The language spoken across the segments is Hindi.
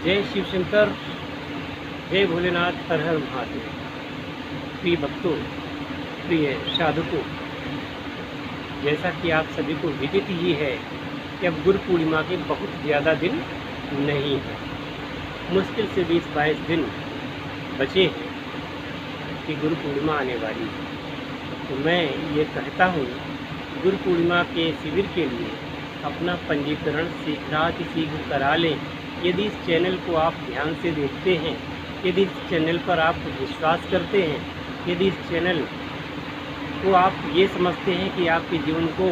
जय शिव शंकर, जय भोलेनाथ, हर हर महादेव। प्रिय भक्तों, प्रिय साधकों, जैसा कि आप सभी को विदित ही है कि अब गुरु पूर्णिमा के बहुत ज़्यादा दिन नहीं है, मुश्किल से 20-22 दिन बचे हैं कि गुरु पूर्णिमा आने वाली है। तो मैं ये कहता हूँ, गुरु पूर्णिमा के शिविर के लिए अपना पंजीकरण शीघ्र करा लें। यदि इस चैनल को आप ध्यान से देखते हैं, यदि इस चैनल पर आप विश्वास करते हैं, यदि इस चैनल को आप ये समझते हैं कि आपके जीवन को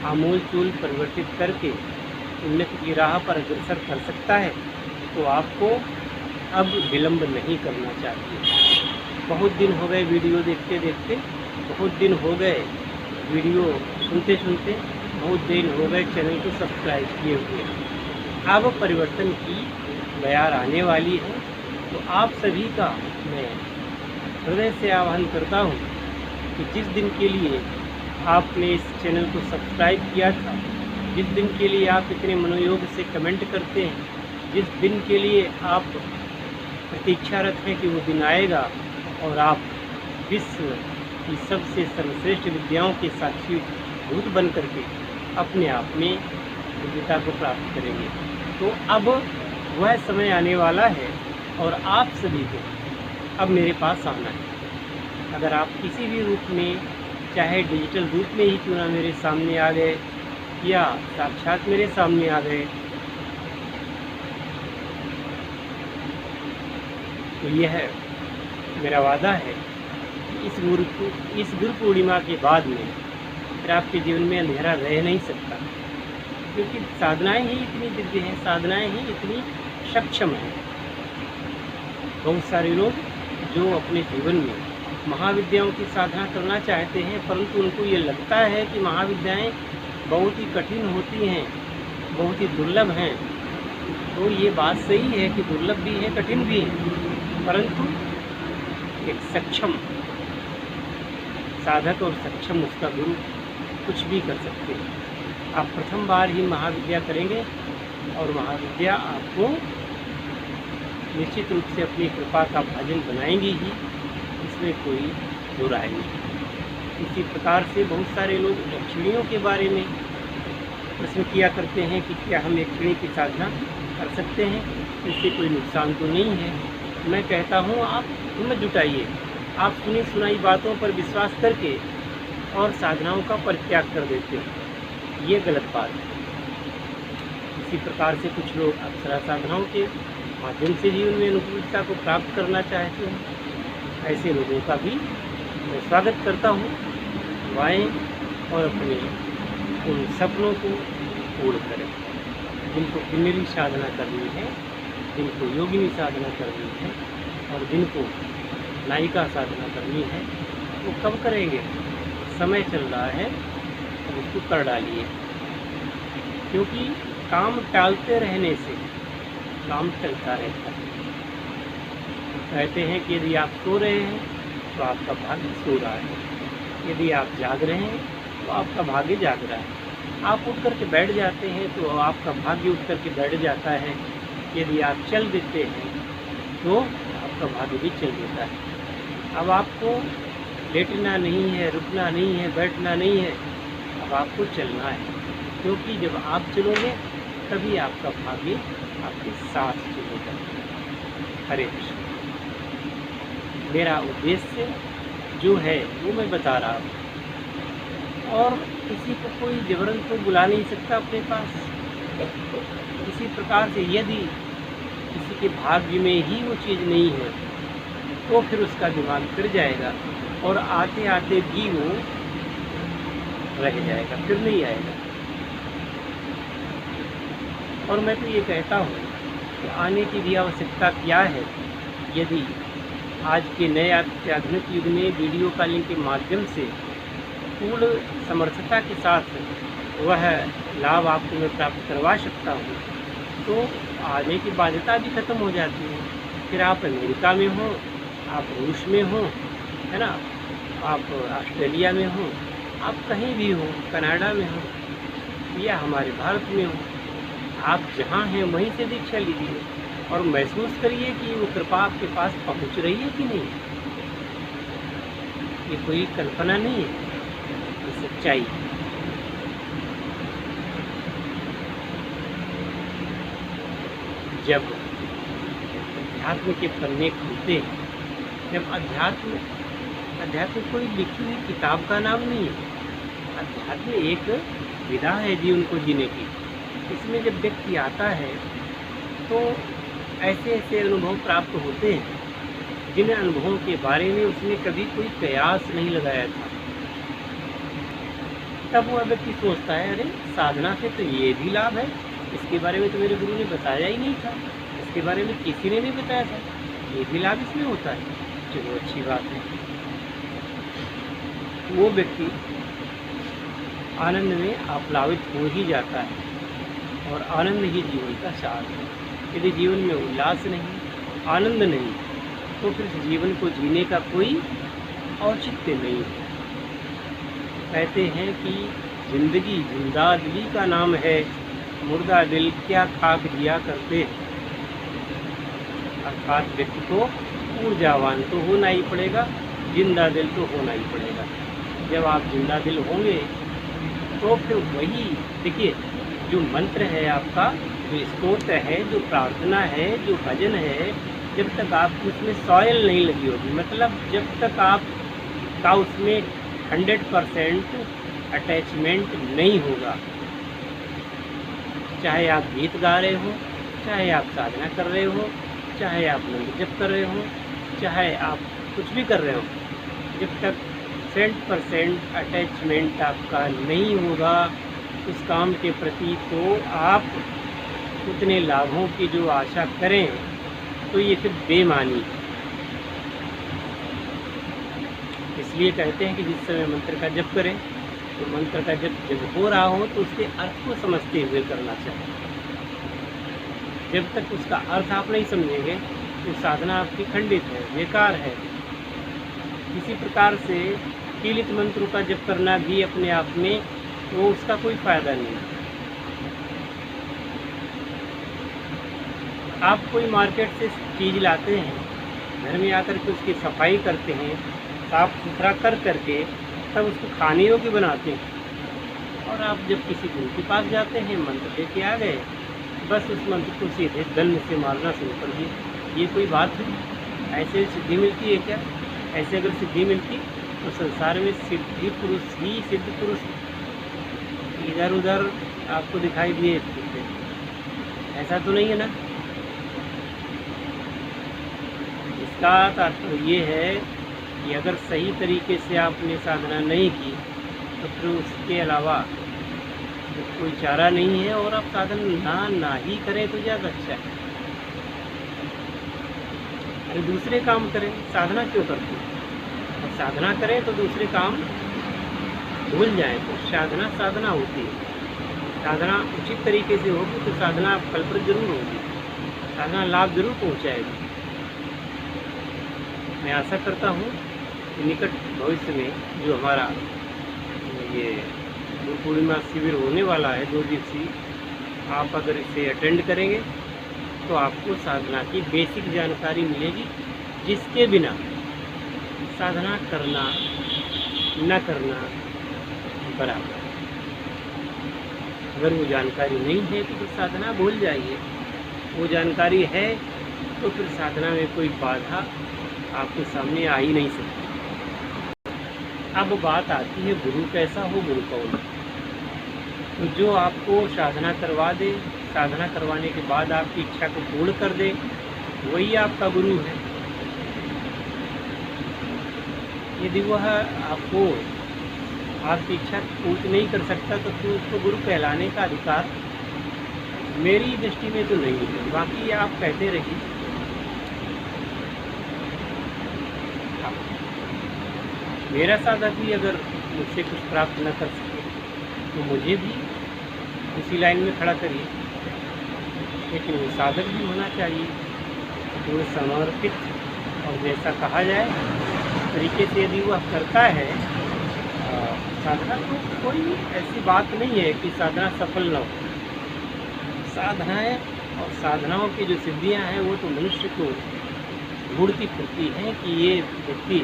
आमूल चूल परिवर्तित करके उन्नति की राह पर अग्रसर कर सकता है, तो आपको अब विलंब नहीं करना चाहिए। बहुत दिन हो गए वीडियो देखते देखते, बहुत दिन हो गए वीडियो सुनते सुनते, बहुत दिन हो गए चैनल को सब्सक्राइब किए हुए। अब परिवर्तन की बयार आने वाली है, तो आप सभी का मैं हृदय से आह्वान करता हूँ कि जिस दिन के लिए आपने इस चैनल को सब्सक्राइब किया था, जिस दिन के लिए आप इतने मनोयोग से कमेंट करते हैं, जिस दिन के लिए आप प्रतीक्षारत हैं कि वो दिन आएगा और आप विश्व की सबसे सर्वश्रेष्ठ विद्याओं के साक्षी भूत बन करके अपने आप में दिव्यता को प्राप्त करेंगे। तो अब वह समय आने वाला है और आप सभी को अब मेरे पास आना है। अगर आप किसी भी रूप में, चाहे डिजिटल रूप में ही क्यों ना मेरे सामने आ गए या साक्षात मेरे सामने आ गए, तो यह मेरा वादा है कि इस गुरु पूर्णिमा के बाद में फिर आपके जीवन में अंधेरा रह नहीं सकता, क्योंकि साधनाएं ही इतनी दिव्य हैं, साधनाएं ही इतनी सक्षम हैं। बहुत सारे लोग जो अपने जीवन में महाविद्याओं की साधना करना चाहते हैं, परंतु उनको ये लगता है कि महाविद्याएं बहुत ही कठिन होती हैं, बहुत ही दुर्लभ हैं। तो ये बात सही है कि दुर्लभ भी है, कठिन भी है, परंतु एक सक्षम साधक और सक्षम उसका गुरु कुछ भी कर सकते हैं। आप प्रथम बार ही महाविद्या करेंगे और महाविद्या आपको निश्चित रूप से अपनी कृपा का भाजन बनाएंगी ही, इसमें कोई दो राय नहीं। इसी प्रकार से बहुत सारे लोग यक्षिणियों के बारे में प्रश्न किया करते हैं कि क्या हम यक्षिणी की साधना कर सकते हैं, इससे कोई नुकसान तो नहीं है। मैं कहता हूँ, आप हिम्मत जुटाइए, आप सुनी सुनाई बातों पर विश्वास करके और साधनाओं का परित्याग कर देते हैं, ये गलत बात है। इसी प्रकार से कुछ लोग अप्सरा साधनाओं के माध्यम से जीवन में अनुकूलता को प्राप्त करना चाहते हैं। ऐसे लोगों का भी मैं स्वागत करता हूँ। आएँ और अपने उन सपनों को पूर्ण करें। जिनको किन्नरी साधना करनी है, जिनको योगिनी साधना करनी है और जिनको नायिका साधना करनी है, वो कब करेंगे? समय चल रहा है, अब उसको कर डालिए, क्योंकि काम टालते रहने से काम चलता रहता है। कहते हैं कि यदि आप सो रहे हैं तो आपका भाग्य सो रहा है, यदि आप जाग रहे हैं तो आपका भाग्य जाग रहा है। आप उठ कर के बैठ जाते हैं तो आपका भाग्य उठ कर के बैठ जाता है। यदि आप चल देते हैं तो आपका भाग्य भी चल देता है। अब आपको लेटना नहीं है, रुकना नहीं है, बैठना नहीं है, अब आपको चलना है, क्योंकि जब आप चलोगे तभी आपका भाग्य आपके साथ चलेगा। हरे कृष्ण। मेरा उद्देश्य जो है वो मैं बता रहा हूँ, और किसी को कोई जबरन तो बुला नहीं सकता अपने पास। इसी प्रकार से यदि किसी के भाग्य में ही वो चीज़ नहीं है तो फिर उसका दिमाग फिर जाएगा और आते आते भी वो रह जाएगा, फिर नहीं आएगा। और मैं तो ये कहता हूँ कि आने की भी आवश्यकता क्या है। यदि आज के नए आधुनिक युग में वीडियो कॉलिंग के माध्यम से पूर्ण समर्थता के साथ वह लाभ आपको मैं प्राप्त करवा सकता हूँ, तो आने की बाध्यता भी खत्म हो जाती है। फिर आप अमेरिका में हो, आप रूस में हो, है ना, आप ऑस्ट्रेलिया में हो, आप कहीं भी हो, कनाडा में हो या हमारे भारत में हो, आप जहाँ हैं वहीं से दीक्षा लीजिए। और महसूस करिए कि वो कृपा आपके पास पहुंच रही है कि नहीं। ये कोई कल्पना नहीं है, ये सच्चाई है। जब अध्यात्म के पन्ने खुलते हैं, जब अध्यात्म कोई लिखी हुई किताब का नाम नहीं है, अध्यात्म एक विधा है जीवन को जीने की। इसमें जब व्यक्ति आता है तो ऐसे ऐसे अनुभव प्राप्त होते हैं जिन अनुभवों के बारे में उसने कभी कोई प्रयास नहीं लगाया था। तब वह व्यक्ति सोचता है, अरे साधना से तो ये भी लाभ है, इसके बारे में तो मेरे गुरु ने बताया ही नहीं था, इसके बारे में किसी ने नहीं बताया था, ये भी लाभ इसमें होता है, चलो अच्छी बात है। वो व्यक्ति आनंद में आप्लावित हो ही जाता है और आनंद ही जीवन का सार है। यदि जीवन में उल्लास नहीं, आनंद नहीं, तो फिर जीवन को जीने का कोई औचित्य नहीं है। कहते हैं कि जिंदगी जिंदा दिली का नाम है, मुर्दा दिल क्या खाक दिया करते हैं। अर्थात व्यक्ति को ऊर्जावान तो होना ही पड़ेगा, जिंदा दिल तो होना ही पड़ेगा। जब आप जिंदा दिल होंगे तो फिर वही देखिए, जो मंत्र है आपका, जो स्तोत्र है, जो प्रार्थना है, जो भजन है, जब तक आपकी उसमें सॉयल नहीं लगी होगी, मतलब जब तक आपका उसमें 100% अटैचमेंट नहीं होगा, चाहे आप गीत गा रहे हो, चाहे आप साधना कर रहे हो, चाहे आप मंत्र जप कर रहे हो, चाहे आप कुछ भी कर रहे हो, जब तक 100% अटैचमेंट आपका नहीं होगा उस काम के प्रति, तो आप उतने लाभों की जो आशा करें तो ये सिर्फ बेमानी है। इसलिए कहते हैं कि जिस समय मंत्र का जप करें तो मंत्र का जप जब हो रहा हो तो उसके अर्थ को समझते हुए करना चाहिए। जब तक उसका अर्थ आप नहीं समझेंगे तो साधना आपकी खंडित है, बेकार है। किसी प्रकार से कीलित मंत्रों का जप करना भी अपने आप में तो उसका कोई फायदा नहीं है। आप कोई मार्केट से चीज़ लाते हैं, घर में आकर के उसकी सफाई करते हैं, साफ सुथरा कर करके तब उसको खाने योग्य बनाते हैं। और आप जब किसी गुरु के पास जाते हैं, मंत्र लेके आ गए, बस उस मंत्र को सीधे दंड से मारना शुरू कर दिए। ये कोई बात है? ऐसे सिद्धि मिलती है क्या? ऐसे अगर सिद्धि मिलती तो संसार में सिद्धि पुरुष ही सिद्ध पुरुष इधर उधर आपको दिखाई दिए फिरते, ऐसा तो नहीं है ना। इसका तात्पर्य ये है कि अगर सही तरीके से आपने साधना नहीं की तो फिर उसके अलावा तो कोई चारा नहीं है, और आप साधना ना ही करें तो ज़्यादा अच्छा है। अरे दूसरे काम करें, साधना क्यों करते हैं? और साधना करें तो दूसरे काम भूल जाएं तो साधना होती है। साधना उचित तरीके से होगी तो साधना फलप्रद जरूर होगी, साधना लाभ जरूर पहुंचाएगी। मैं आशा करता हूँ कि निकट भविष्य में जो हमारा ये गुरु पूर्णिमा शिविर होने वाला है 2 दिवसीय, आप अगर इसे अटेंड करेंगे तो आपको साधना की बेसिक जानकारी मिलेगी, जिसके बिना साधना करना न करना बराबर। अगर वो जानकारी नहीं है तो फिर साधना भूल जाइए। वो जानकारी है तो फिर साधना में कोई बाधा आपके सामने आ ही नहीं सकती। अब बात आती है गुरु कैसा हो, गुरु कौन। तो जो आपको साधना करवा दे, साधना करवाने के बाद आपकी इच्छा को पूर्ण कर दे, वही आपका गुरु है। यदि वह आपको आपकी इच्छा पूर्ण नहीं कर सकता तो फिर उसको गुरु कहलाने का अधिकार मेरी दृष्टि में तो नहीं है। बाकी आप कहते रहिए। मेरा साधक भी अगर मुझसे कुछ प्राप्त न कर सके तो मुझे भी उसी लाइन में खड़ा करिए, लेकिन वो साधक भी होना चाहिए पूर्ण समर्पित। और जैसा कहा जाए उस तरीके से यदि वह करता है साधना, तो कोई ऐसी बात नहीं है कि साधना सफल न हो। साधनाएं और साधनाओं की जो सिद्धियां हैं वो तो मनुष्य को ढूंढती फिरती हैं कि ये व्यक्ति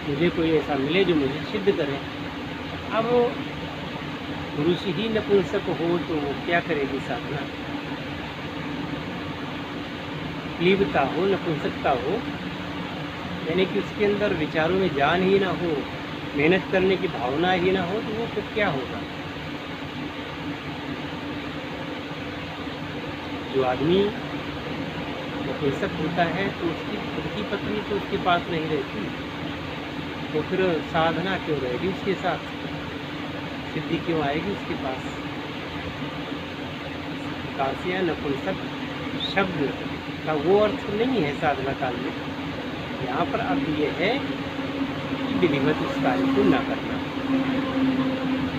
मुझे कोई ऐसा मिले जो मुझे सिद्ध करे। अब पुरुष ही नपुंसक हो तो वो क्या करेगी साधना? क्लीबता हो, नपुंसकता हो, यानी कि उसके अंदर विचारों में जान ही ना हो, मेहनत करने की भावना ही ना हो, तो वो फिर क्या होगा? जो आदमी नपुंसक होता है तो उसकी खुद की पत्नी तो उसके पास नहीं रहती, तो फिर साधना क्यों रहेगी उसके साथ? सिद्धि क्यों आएगी उसके पास? काशिया नपुंसक शब्द का वो अर्थ नहीं है साधना काल में। यहाँ पर अर्थ ये है कि विधिवत उस कार्य को न करना।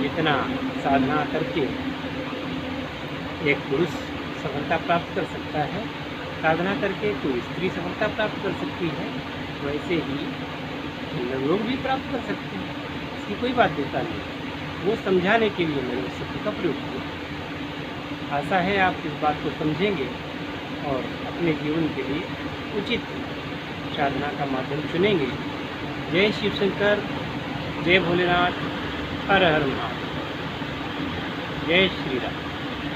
जितना साधना करके एक पुरुष सफलता प्राप्त कर सकता है, साधना करके कोई स्त्री सफलता प्राप्त कर सकती है, वैसे ही लोग भी प्राप्त कर सकते हैं। इसकी कोई बाध्यता नहीं। वो समझाने के लिए मैंने उस शब्द का प्रयोग किया। आशा है आप इस बात को समझेंगे और अपने जीवन के लिए उचित साधना का माध्यम चुनेंगे। जय शिव शंकर, जय भोलेनाथ, हर हर महादेव, जय श्री राम।